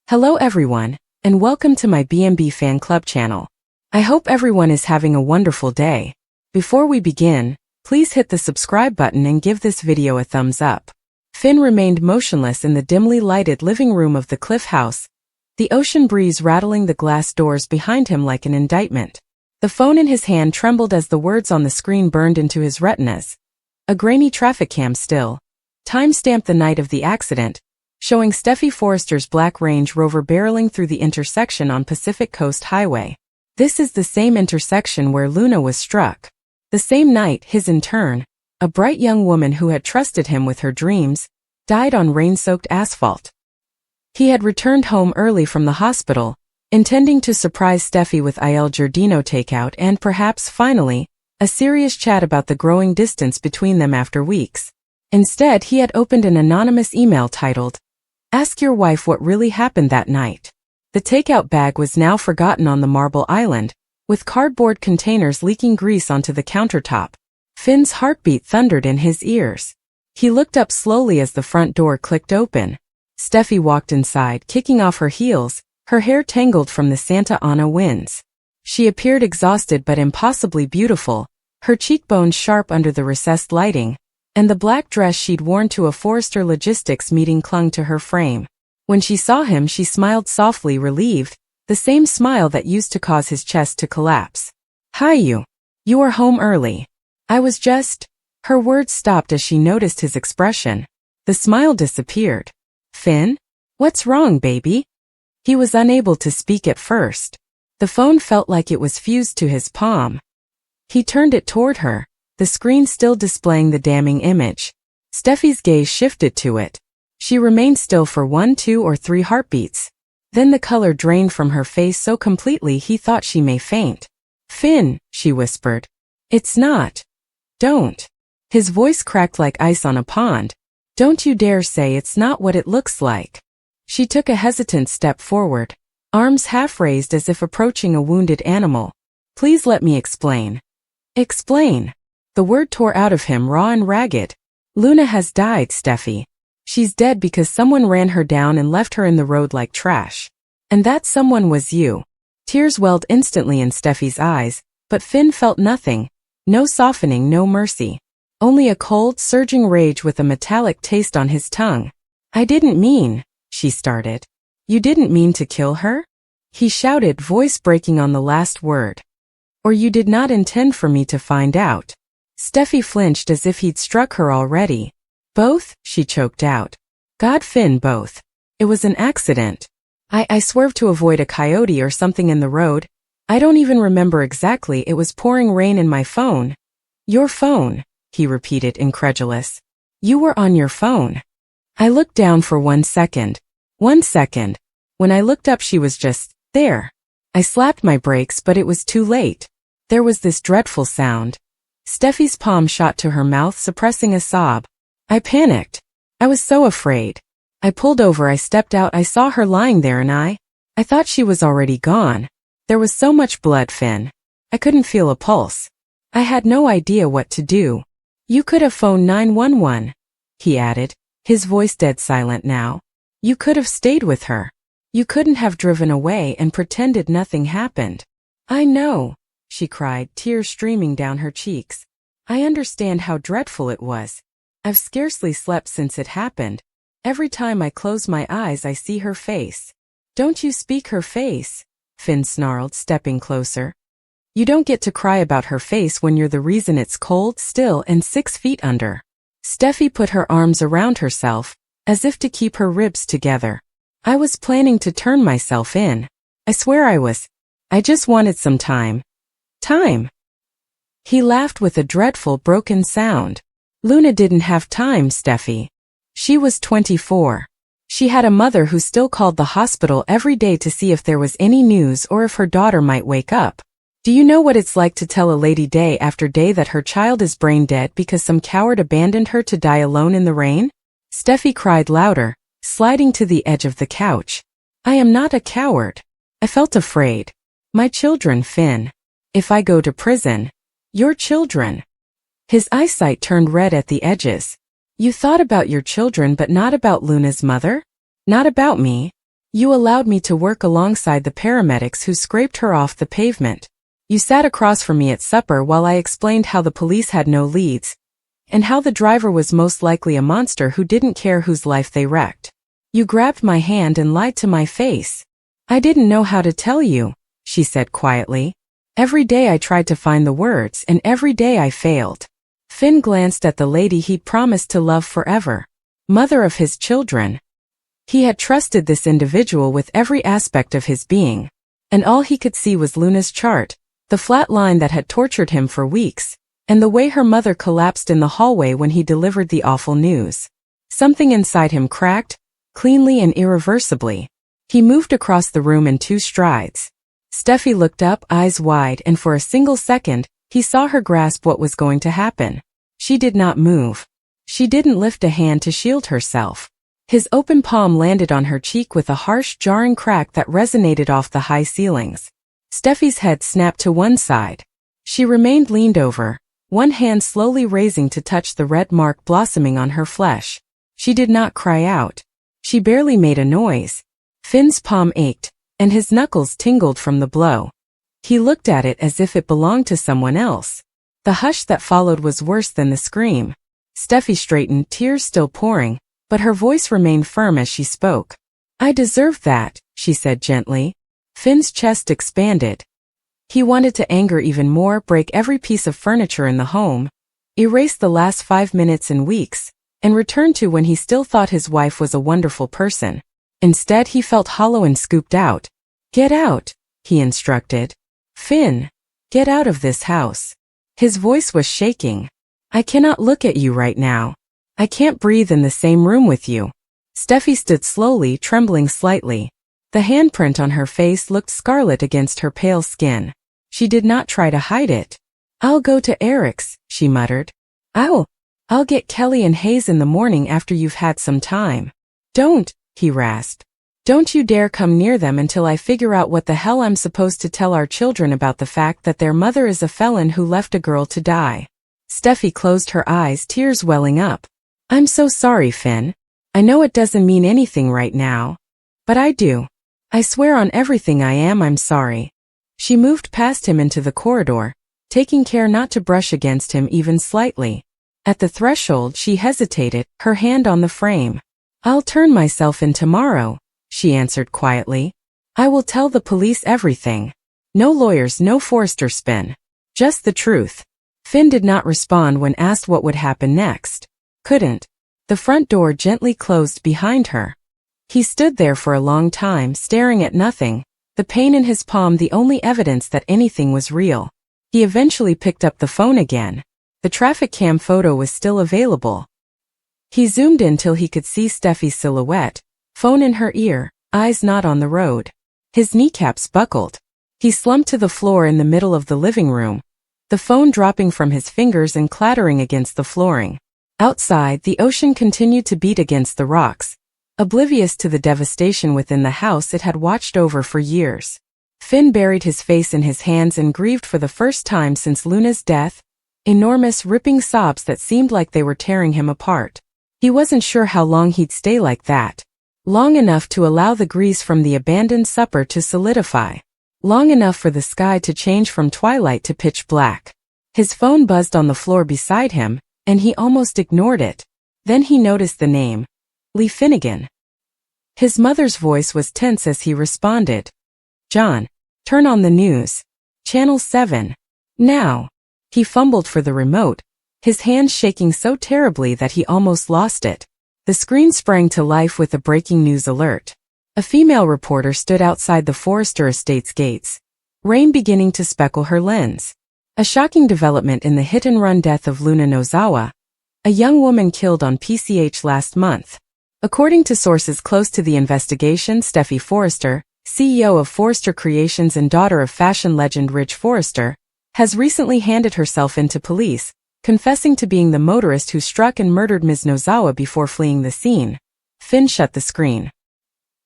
Hello everyone, and welcome to my B&B Fan Club channel. I hope everyone is having a wonderful day. Before we begin, please hit the subscribe button and give this video a thumbs up. Finn remained motionless in the dimly lighted living room of the Cliff House, the ocean breeze rattling the glass doors behind him like an indictment. The phone in his hand trembled as the words on the screen burned into his retinas. A grainy traffic cam still time-stamped the night of the accident, showing Steffy Forrester's black Range Rover barreling through the intersection on Pacific Coast Highway. This is the same intersection where Luna was struck. The same night his intern, a bright young woman who had trusted him with her dreams, died on rain-soaked asphalt. He had returned home early from the hospital, intending to surprise Steffy with Il Giardino takeout and perhaps, finally, a serious chat about the growing distance between them after weeks. Instead, he had opened an anonymous email titled, "Ask your wife what really happened that night." The takeout bag was now forgotten on the marble island, with cardboard containers leaking grease onto the countertop. Finn's heartbeat thundered in his ears. He looked up slowly as the front door clicked open. Steffy walked inside, kicking off her heels, her hair tangled from the Santa Ana winds. She appeared exhausted but impossibly beautiful, her cheekbones sharp under the recessed lighting, and the black dress she'd worn to a Forrester Logistics meeting clung to her frame. When she saw him, she smiled softly, relieved, the same smile that used to cause his chest to collapse. "Hi you. You are home early. I was just..." Her words stopped as she noticed his expression. The smile disappeared. "Finn? What's wrong, baby?" He was unable to speak at first. The phone felt like it was fused to his palm. He turned it toward her, the screen still displaying the damning image. Steffy's gaze shifted to it. She remained still for 1, 2, or 3 heartbeats. Then the color drained from her face so completely he thought she may faint. "Finn," she whispered. "It's not. Don't." His voice cracked like ice on a pond. "Don't you dare say it's not what it looks like." She took a hesitant step forward, arms half raised as if approaching a wounded animal. "Please let me explain." "Explain." The word tore out of him raw and ragged. "Luna has died, Steffy. She's dead because someone ran her down and left her in the road like trash. And that someone was you." Tears welled instantly in Steffy's eyes, but Finn felt nothing. No softening, no mercy. Only a cold, surging rage with a metallic taste on his tongue. "I didn't mean," she started. "You didn't mean to kill her?" He shouted, voice breaking on the last word. "Or you did not intend for me to find out?" Steffy flinched as if he'd struck her already. "Both?" she choked out. "God, Finn, both. It was an accident. I swerved to avoid a coyote or something in the road. I don't even remember exactly. It was pouring rain in my phone." "Your phone?" he repeated, incredulous. "You were on your phone." I looked down for 1 second. 1 second. When I looked up, she was just there. I slapped my brakes, but it was too late. There was this dreadful sound. Steffy's palm shot to her mouth, suppressing a sob. I panicked. I was so afraid. I pulled over, I stepped out, I saw her lying there and I thought she was already gone. There was so much blood, Finn. I couldn't feel a pulse. I had no idea what to do. "You could have phoned 911, he added, his voice dead silent now. "You could have stayed with her. You couldn't have driven away and pretended nothing happened." "I know," she cried, tears streaming down her cheeks. "I understand how dreadful it was. I've scarcely slept since it happened. Every time I close my eyes I see her face." "Don't you speak her face," Finn snarled, stepping closer. "You don't get to cry about her face when you're the reason it's cold, still, and 6 feet under." Steffy put her arms around herself, as if to keep her ribs together. "I was planning to turn myself in. I swear I was. I just wanted some time." "Time?" He laughed with a dreadful, broken sound. "Luna didn't have time, Steffy. She was 24. She had a mother who still called the hospital every day to see if there was any news or if her daughter might wake up. Do you know what it's like to tell a lady day after day that her child is brain dead because some coward abandoned her to die alone in the rain?" Steffy cried louder, sliding to the edge of the couch. "I am not a coward. I felt afraid. My children, Finn. If I go to prison, your children." His eyesight turned red at the edges. "You thought about your children but not about Luna's mother? Not about me? You allowed me to work alongside the paramedics who scraped her off the pavement. You sat across from me at supper while I explained how the police had no leads, and how the driver was most likely a monster who didn't care whose life they wrecked. You grabbed my hand and lied to my face. I didn't know how to tell you, she said quietly. Every day I tried to find the words, and every day I failed. Finn glanced at the lady he'd promised to love forever, mother of his children. He had trusted this individual with every aspect of his being, and all he could see was Luna's chart, the flat line that had tortured him for weeks, and the way her mother collapsed in the hallway when he delivered the awful news. Something inside him cracked, cleanly and irreversibly. He moved across the room in 2 strides. Steffi looked up, eyes wide, and for a single second, he saw her grasp what was going to happen. She did not move. She didn't lift a hand to shield herself. His open palm landed on her cheek with a harsh, jarring crack that resonated off the high ceilings. Steffi's head snapped to one side. She remained leaned over, one hand slowly raising to touch the red mark blossoming on her flesh. She did not cry out. She barely made a noise. Finn's palm ached, and his knuckles tingled from the blow. He looked at it as if it belonged to someone else. The hush that followed was worse than the scream. Steffi straightened, tears still pouring, but her voice remained firm as she spoke. I deserved that, she said gently. Finn's chest expanded. He wanted to anger even more, break every piece of furniture in the home, erase the last 5 minutes and weeks, and return to when he still thought his wife was a wonderful person. Instead, he felt hollow and scooped out. Get out, he instructed. Finn, get out of this house. His voice was shaking. I cannot look at you right now. I can't breathe in the same room with you. Steffi stood slowly, trembling slightly. The handprint on her face looked scarlet against her pale skin. She did not try to hide it. I'll go to Eric's, she muttered. I'll get Kelly and Hayes in the morning after you've had some time. Don't, he rasped. Don't you dare come near them until I figure out what the hell I'm supposed to tell our children about the fact that their mother is a felon who left a girl to die. Steffi closed her eyes, tears welling up. I'm so sorry, Finn. I know it doesn't mean anything right now. But I do. I swear on everything I'm sorry. She moved past him into the corridor, taking care not to brush against him even slightly. At the threshold she hesitated, her hand on the frame. I'll turn myself in tomorrow, she answered quietly. I will tell the police everything. No lawyers, no Forrester spin. Just the truth. Finn did not respond when asked what would happen next. Couldn't. The front door gently closed behind her. He stood there for a long time, staring at nothing, the pain in his palm the only evidence that anything was real. He eventually picked up the phone again. The traffic cam photo was still available. He zoomed in till he could see Steffi's silhouette, phone in her ear, eyes not on the road. His kneecaps buckled. He slumped to the floor in the middle of the living room, the phone dropping from his fingers and clattering against the flooring. Outside, the ocean continued to beat against the rocks, oblivious to the devastation within the house it had watched over for years. Finn buried his face in his hands and grieved for the first time since Luna's death, enormous ripping sobs that seemed like they were tearing him apart. He wasn't sure how long he'd stay like that. Long enough to allow the grease from the abandoned supper to solidify. Long enough for the sky to change from twilight to pitch black. His phone buzzed on the floor beside him, and he almost ignored it. Then he noticed the name. Lee Finnegan. His mother's voice was tense as he responded. John, turn on the news. Channel 7. Now. He fumbled for the remote, his hands shaking so terribly that he almost lost it. The screen sprang to life with a breaking news alert. A female reporter stood outside the Forrester Estates gates, rain beginning to speckle her lens. A shocking development in the hit-and-run death of Luna Nozawa, a young woman killed on PCH last month. According to sources close to the investigation, Steffi Forrester, CEO of Forrester Creations and daughter of fashion legend Ridge Forrester, has recently handed herself into police, confessing to being the motorist who struck and murdered Ms. Nozawa before fleeing the scene. Finn shut the screen.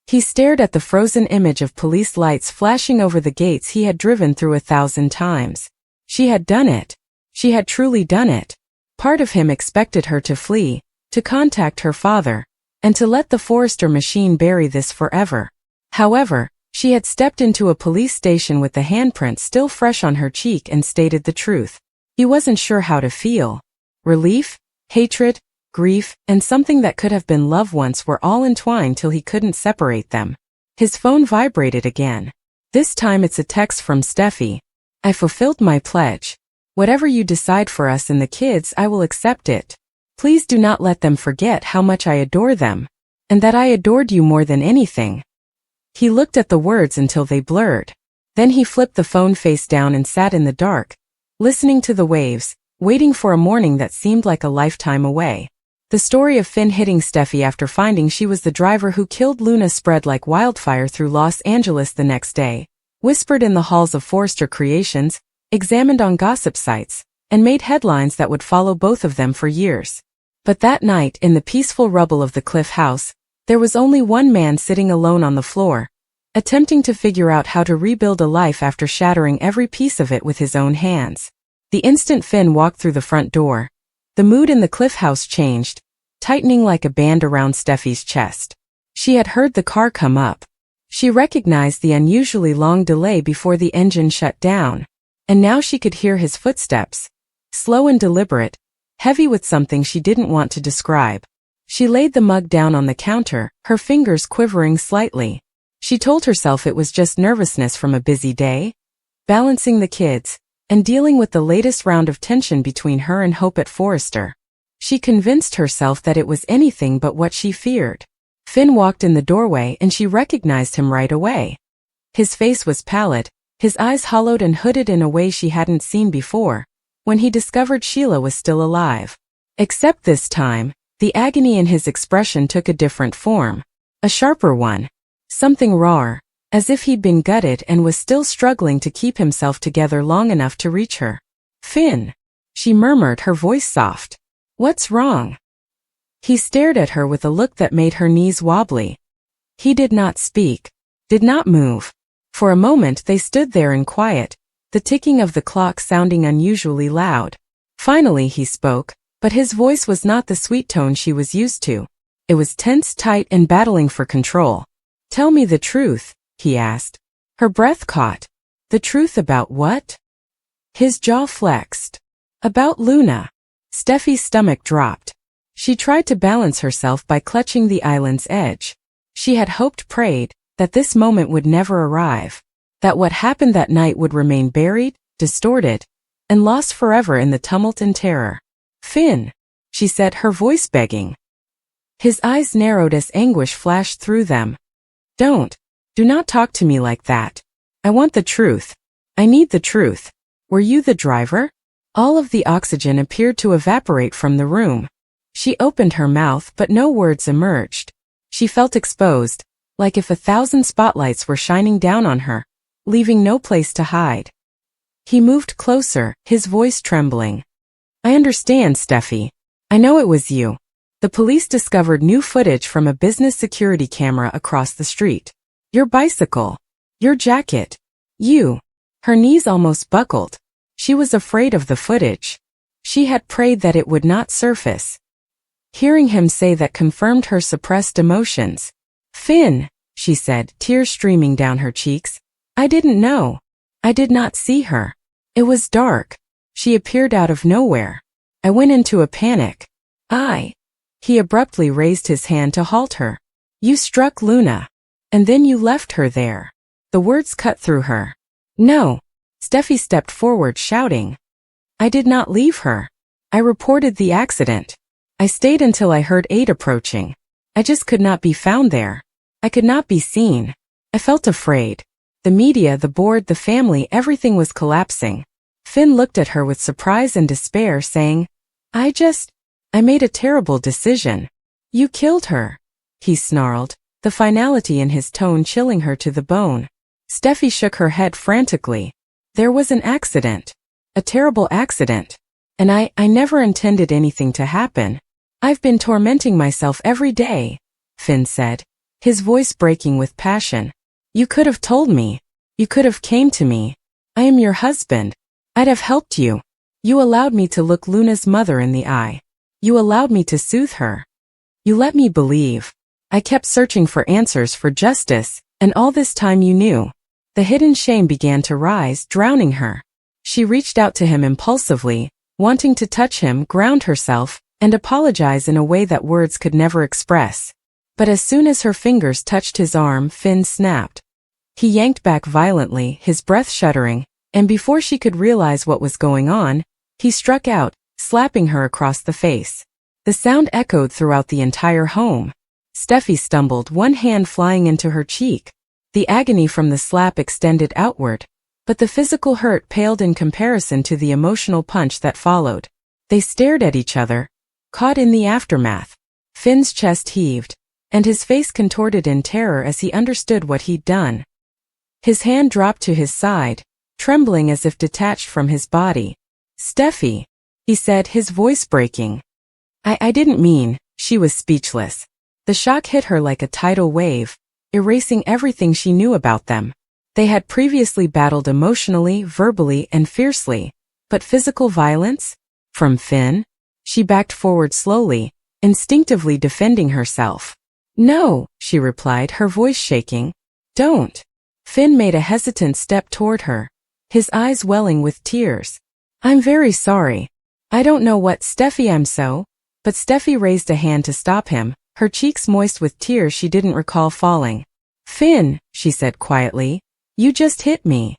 He stared at the frozen image of police lights flashing over the gates he had driven through 1,000 times. She had done it. She had truly done it. Part of him expected her to flee, to contact her father, and to let the Forrester machine bury this forever. However, she had stepped into a police station with the handprint still fresh on her cheek and stated the truth. He wasn't sure how to feel. Relief, hatred, grief, and something that could have been love once were all entwined till he couldn't separate them. His phone vibrated again. This time it's a text from Steffy. I fulfilled my pledge. Whatever you decide for us and the kids, I will accept it. Please do not let them forget how much I adore them, and that I adored you more than anything. He looked at the words until they blurred. Then he flipped the phone face down and sat in the dark, listening to the waves, waiting for a morning that seemed like a lifetime away. The story of Finn hitting Steffy after finding she was the driver who killed Luna spread like wildfire through Los Angeles the next day, whispered in the halls of Forrester Creations, examined on gossip sites, and made headlines that would follow both of them for years. But that night, in the peaceful rubble of the Cliff House, there was only one man sitting alone on the floor, attempting to figure out how to rebuild a life after shattering every piece of it with his own hands. The instant Finn walked through the front door, the mood in the Cliff House changed, tightening like a band around Steffy's chest. She had heard the car come up. She recognized the unusually long delay before the engine shut down, and now she could hear his footsteps, slow and deliberate, heavy with something she didn't want to describe. She laid the mug down on the counter, her fingers quivering slightly. She told herself it was just nervousness from a busy day, balancing the kids, and dealing with the latest round of tension between her and Hope at Forrester. She convinced herself that it was anything but what she feared. Finn walked in the doorway and she recognized him right away. His face was pallid, his eyes hollowed and hooded in a way she hadn't seen before, when he discovered Sheila was still alive. Except this time, the agony in his expression took a different form. A sharper one. Something rawer, as if he'd been gutted and was still struggling to keep himself together long enough to reach her. Finn, she murmured, her voice soft. What's wrong? He stared at her with a look that made her knees wobbly. He did not speak, did not move. For a moment they stood there in quiet, the ticking of the clock sounding unusually loud. Finally he spoke, but his voice was not the sweet tone she was used to. It was tense, tight, and battling for control. Tell me the truth, he asked. Her breath caught. The truth about what? His jaw flexed. About Luna. Steffi's stomach dropped. She tried to balance herself by clutching the island's edge. She had hoped, prayed, that this moment would never arrive. That what happened that night would remain buried, distorted, and lost forever in the tumult and terror. Finn, she said, her voice begging. His eyes narrowed as anguish flashed through them. Do not talk to me like that. I want the truth. I need the truth. Were you the driver? All of the oxygen appeared to evaporate from the room. She opened her mouth but no words emerged. She felt exposed, like if 1,000 spotlights were shining down on her, leaving no place to hide. He moved closer, his voice trembling. I understand, Steffi. I know it was you. The police discovered new footage from a business security camera across the street. Your bicycle. Your jacket. You. Her knees almost buckled. She was afraid of the footage. She had prayed that it would not surface. Hearing him say that confirmed her suppressed emotions. Finn, she said, tears streaming down her cheeks. I didn't know. I did not see her. It was dark. She appeared out of nowhere. I went into a panic. He abruptly raised his hand to halt her. You struck Luna. And then you left her there. The words cut through her. No. Steffi stepped forward, shouting. I did not leave her. I reported the accident. I stayed until I heard aid approaching. I just could not be found there. I could not be seen. I felt afraid. The media, the board, the family, everything was collapsing. Finn looked at her with surprise and despair, saying, I made a terrible decision. You killed her. He snarled, the finality in his tone chilling her to the bone. Steffi shook her head frantically. There was an accident. A terrible accident. And I never intended anything to happen. I've been tormenting myself every day, Finn said, his voice breaking with passion. You could have told me. You could have came to me. I am your husband. I'd have helped you. You allowed me to look Luna's mother in the eye. You allowed me to soothe her. You let me believe. I kept searching for answers, for justice, And all this time you knew. The hidden shame began to rise, drowning her. She reached out to him impulsively, wanting to touch him, ground herself, and apologize in a way that words could never express. But as soon as her fingers touched his arm, Finn snapped. He yanked back violently, his breath shuddering, and before she could realize what was going on, he struck out, slapping her across the face. The sound echoed throughout the entire home. Steffy stumbled, one hand flying into her cheek. The agony from the slap extended outward, but the physical hurt paled in comparison to the emotional punch that followed. They stared at each other, caught in the aftermath. Finn's chest heaved, and his face contorted in terror as he understood what he'd done. His hand dropped to his side, trembling as if detached from his body. "Steffy," he said, his voice breaking. I didn't mean." She was speechless. The shock hit her like a tidal wave, erasing everything she knew about them. They had previously battled emotionally, verbally, and fiercely, but physical violence? From Finn? She backed forward slowly, instinctively defending herself. "No," she replied, her voice shaking. "Don't." Finn made a hesitant step toward her, his eyes welling with tears. "I'm very sorry. I don't know what, Steffy, I'm so." But Steffy raised a hand to stop him, her cheeks moist with tears she didn't recall falling. "Finn," she said quietly, "you just hit me."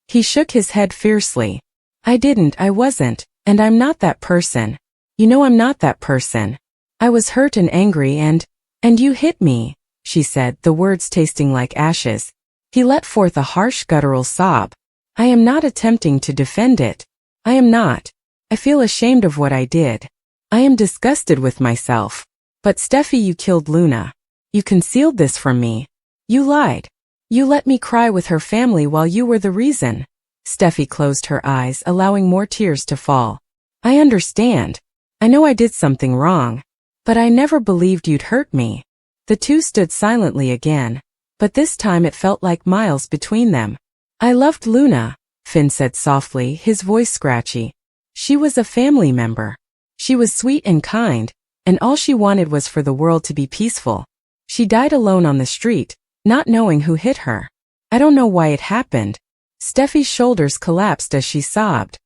He shook his head fiercely. "I didn't, I wasn't, and I'm not that person. You know I'm not that person. I was hurt and angry and you hit me," she said, the words tasting like ashes. He let forth a harsh guttural sob. "I am not attempting to defend it. I am not. I feel ashamed of what I did. I am disgusted with myself. But Steffy, you killed Luna. You concealed this from me. You lied. You let me cry with her family while you were the reason." Steffy closed her eyes, allowing more tears to fall. "I understand. I know I did something wrong. But I never believed you'd hurt me." The two stood silently again, but this time it felt like miles between them. "I loved Luna," Finn said softly, his voice scratchy. "She was a family member. She was sweet and kind, and all she wanted was for the world to be peaceful. She died alone on the street, not knowing who hit her. I don't know why it happened." Steffi's shoulders collapsed as she sobbed.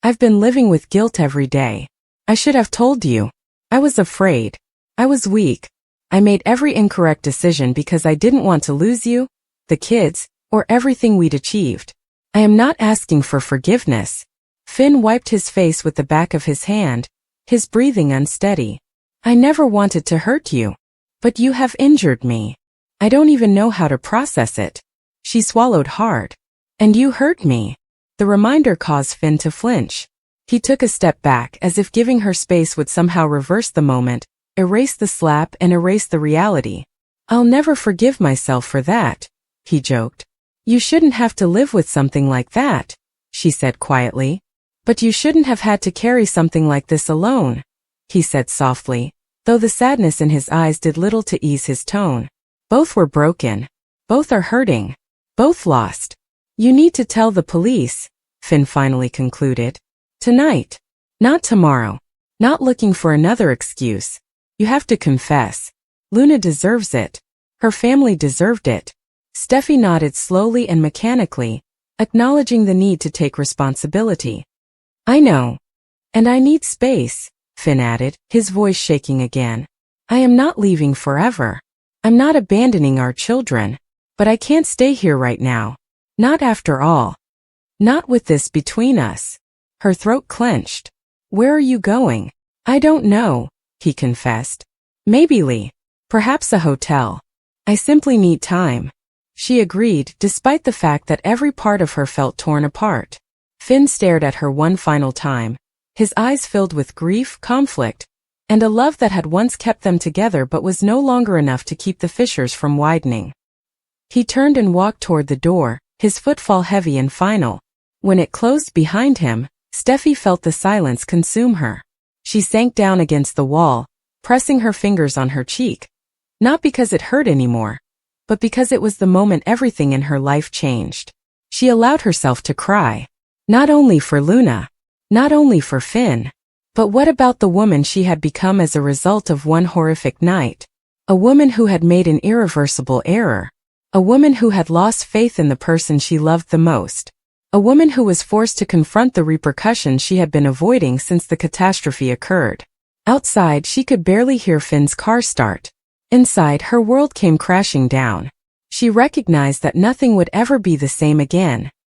"I've been living with guilt every day. I should have told you. I was afraid. I was weak. I made every incorrect decision because I didn't want to lose you, the kids, or everything we'd achieved. I am not asking for forgiveness." Finn wiped his face with the back of his hand, his breathing unsteady. "I never wanted to hurt you. But you have injured me. I don't even know how to process it." She swallowed hard. "And you hurt me." The reminder caused Finn to flinch. He took a step back as if giving her space would somehow reverse the moment, erase the slap and erase the reality. "I'll never forgive myself for that," he joked. "You shouldn't have to live with something like that," she said quietly. "But you shouldn't have had to carry something like this alone," he said softly, though the sadness in his eyes did little to ease his tone. "Both were broken. Both are hurting. Both lost. You need to tell the police," Finn finally concluded. "Tonight. Not tomorrow. Not looking for another excuse. You have to confess. Luna deserves it. Her family deserved it." Steffy nodded slowly and mechanically, acknowledging the need to take responsibility. "I know. And I need space," Finn added, his voice shaking again. "I am not leaving forever. I'm not abandoning our children. But I can't stay here right now. Not after all. Not with this between us." Her throat clenched. "Where are you going?" "I don't know," he confessed. "Maybe Lee. Perhaps a hotel. I simply need time." She agreed, despite the fact that every part of her felt torn apart. Finn stared at her one final time, his eyes filled with grief, conflict, and a love that had once kept them together but was no longer enough to keep the fissures from widening. He turned and walked toward the door, his footfall heavy and final. When it closed behind him, Steffi felt the silence consume her. She sank down against the wall, pressing her fingers on her cheek. Not because it hurt anymore, but because it was the moment everything in her life changed. She allowed herself to cry. Not only for Luna, not only for Finn, but what about the woman she had become as a result of one horrific night? A woman who had made an irreversible error. A woman who had lost faith in the person she loved the most. A woman who was forced to confront the repercussions she had been avoiding since the catastrophe occurred. Outside, she could barely hear Finn's car start. Inside, her world came crashing down. She recognized that nothing would ever be the same again.